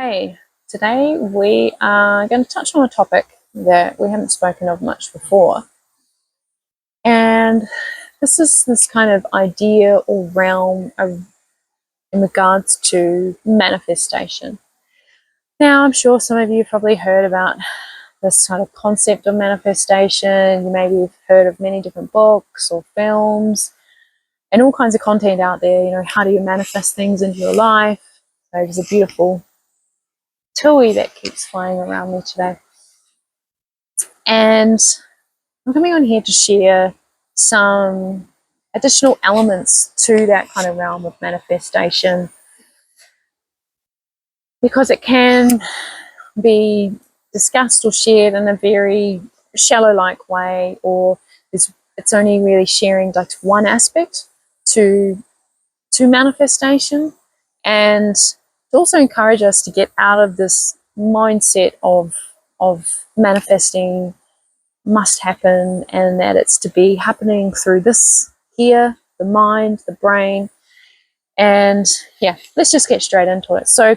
Okay, today we are going to touch on a topic that we haven't spoken of much before. And this is this kind of idea or realm in regards to manifestation. Now, I'm sure some of you have probably heard about this kind of concept of manifestation. You maybe have heard of many different books or films and all kinds of content out there. You know, how do you manifest things into your life? So there's a beautiful tui that keeps flying around me today. And I'm coming on here to share some additional elements to that kind of realm of manifestation, because it can be discussed or shared in a very shallow-like way, or it's only really sharing like one aspect to manifestation, and to also encourage us to get out of this mindset of manifesting must happen, and that it's to be happening through this here, the mind, the brain. And yeah, let's just get straight into it. So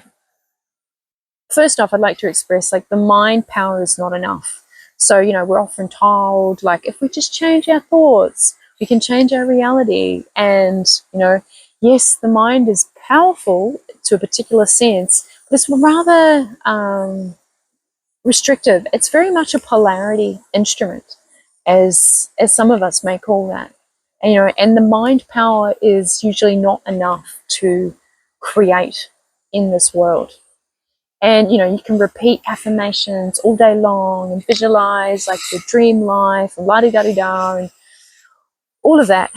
first off, I'd like to express, like, the mind power is not enough. So, you know, we're often told, like, if we just change our thoughts, we can change our reality. And, you know, yes, the mind is powerful to a particular sense, but it's rather restrictive. It's very much a polarity instrument, as some of us may call that. And, you know, and the mind power is usually not enough to create in this world. And, you know, you can repeat affirmations all day long and visualize like your dream life and la-di-da-di-da and all of that,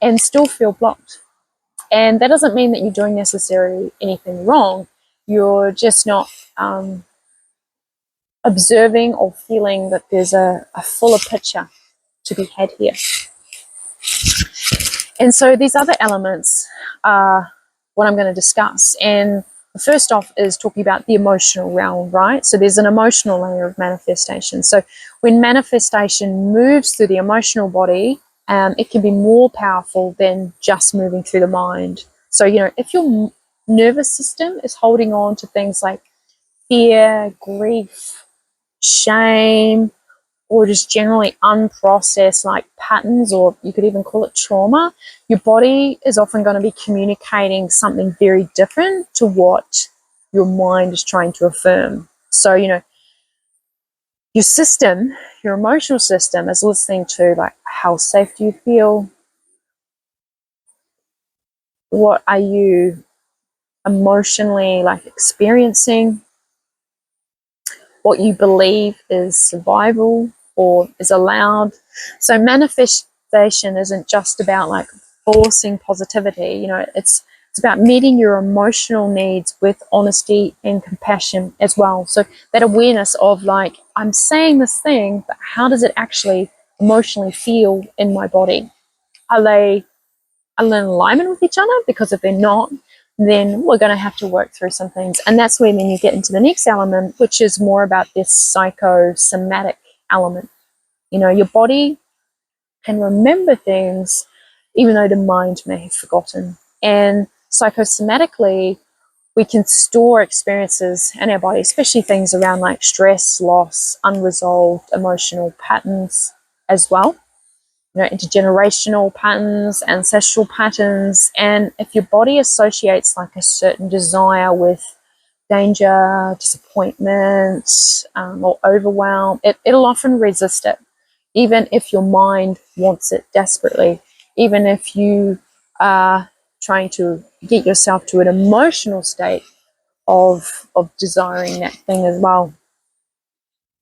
and still feel blocked. And that doesn't mean that you're doing necessarily anything wrong. You're just not observing or feeling that there's a fuller picture to be had here. And so these other elements are what I'm going to discuss. And the first off is talking about the emotional realm, right? So there's an emotional layer of manifestation. So when manifestation moves through the emotional body, it can be more powerful than just moving through the mind. So, you know, if your nervous system is holding on to things like fear, grief, shame, or just generally unprocessed like patterns, or you could even call it trauma, your body is often going to be communicating something very different to what your mind is trying to affirm. So, you know, your system, your emotional system, is listening to, like, how safe do you feel? What are you emotionally like experiencing? What you believe is survival or is allowed. So manifestation isn't just about like forcing positivity. You know, it's about meeting your emotional needs with honesty and compassion as well. So that awareness of, like, I'm saying this thing, but how does it actually emotionally feel in my body? Are they in alignment with each other? Because if they're not, then we're going to have to work through some things. And that's when then you get into the next element, which is more about this psychosomatic element. You know, your body can remember things even though the mind may have forgotten. And psychosomatically, we can store experiences in our body, especially things around like stress, loss, unresolved emotional patterns as well. You know, intergenerational patterns, ancestral patterns. And if your body associates like a certain desire with danger, disappointment, or overwhelm, it'll often resist it, even if your mind wants it desperately, even if you are trying to get yourself to an emotional state of desiring that thing as well.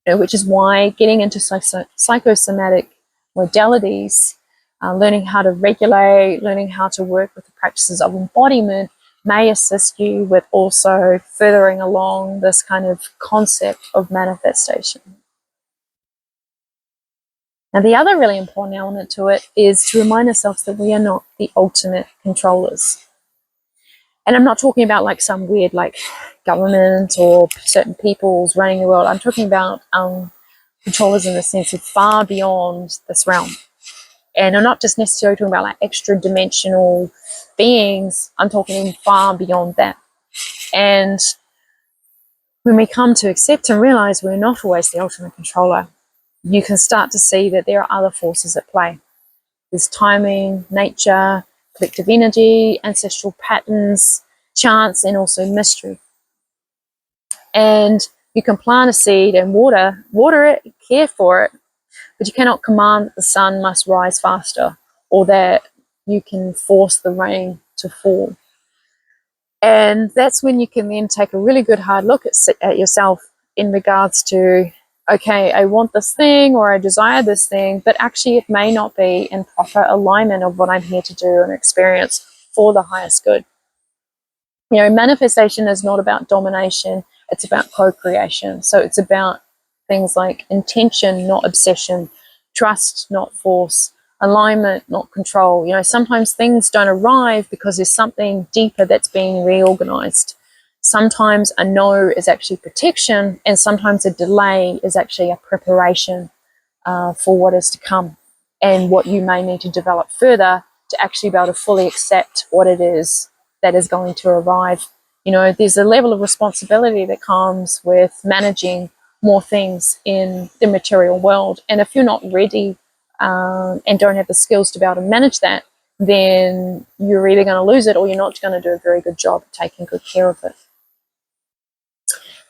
You know, which is why getting into psychosomatic modalities, learning how to regulate, learning how to work with the practices of embodiment may assist you with also furthering along this kind of concept of manifestation. Now, the other really important element to it is to remind ourselves that we are not the ultimate controllers. And I'm not talking about like some weird like government or certain people's running the world. I'm talking about controllers in the sense of far beyond this realm. And I'm not just necessarily talking about like extra dimensional beings. I'm talking far beyond that. And when we come to accept and realize we're not always the ultimate controller, you can start to see that there are other forces at play. There's timing, nature, collective energy, ancestral patterns, chance, and also mystery. And you can plant a seed and water it, care for it, but you cannot command that the sun must rise faster or that you can force the rain to fall. And that's when you can then take a really good hard look at yourself in regards to, okay, I want this thing or I desire this thing, but actually it may not be in proper alignment of what I'm here to do and experience for the highest good. You know, manifestation is not about domination, it's about co-creation. So it's about things like intention, not obsession, trust, not force, alignment, not control. You know, sometimes things don't arrive because there's something deeper that's being reorganized. Sometimes a no is actually protection, and sometimes a delay is actually a preparation for what is to come and what you may need to develop further to actually be able to fully accept what it is that is going to arrive. You know, there's a level of responsibility that comes with managing more things in the material world. And if you're not ready and don't have the skills to be able to manage that, then you're either going to lose it or you're not going to do a very good job of taking good care of it.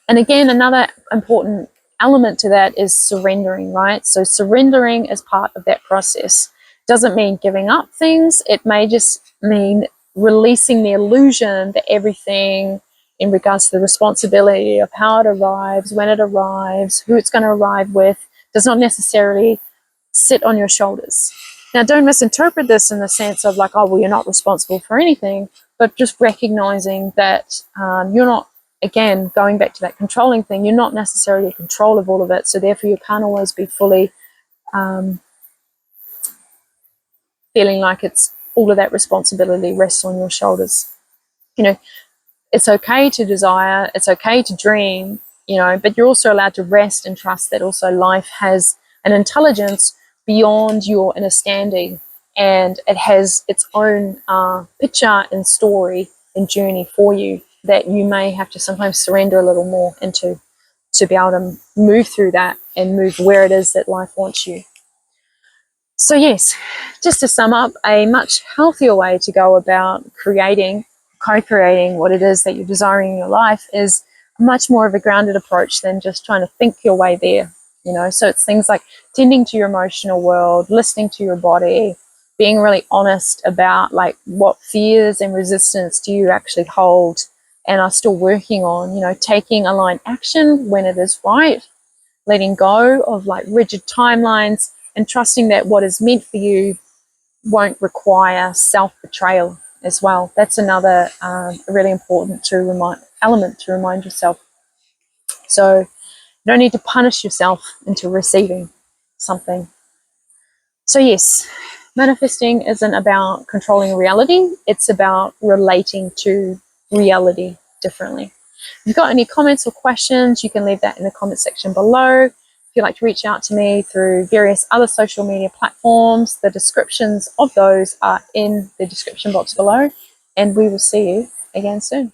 And again, another important element to that is surrendering, right? So surrendering is part of that process. Doesn't mean giving up things. It may just mean releasing the illusion that everything in regards to the responsibility of how it arrives, when it arrives, who it's going to arrive with, does not necessarily sit on your shoulders. Now, don't misinterpret this in the sense of like, oh, well, you're not responsible for anything, but just recognizing that you're not, again, going back to that controlling thing, you're not necessarily in control of all of it. So therefore you can't always be fully feeling like it's all of that responsibility rests on your shoulders. You know, it's okay to desire, it's okay to dream, you know, but you're also allowed to rest and trust that also life has an intelligence beyond your understanding, and it has its own picture and story and journey for you that you may have to sometimes surrender a little more into to be able to move through that and move where it is that life wants you. So yes, just to sum up, a much healthier way to go about creating, co-creating what it is that you're desiring in your life is much more of a grounded approach than just trying to think your way there. You know, so it's things like tending to your emotional world, listening to your body, being really honest about like what fears and resistance do you actually hold and are still working on, you know, taking aligned action when it is right, letting go of like rigid timelines, and trusting that what is meant for you won't require self-betrayal as well. That's another really important element to remind yourself. So you don't need to punish yourself into receiving something. So yes, manifesting isn't about controlling reality. It's about relating to reality differently. If you've got any comments or questions, you can leave that in the comment section below. If you'd like to reach out to me through various other social media platforms, the descriptions of those are in the description box below, and we will see you again soon.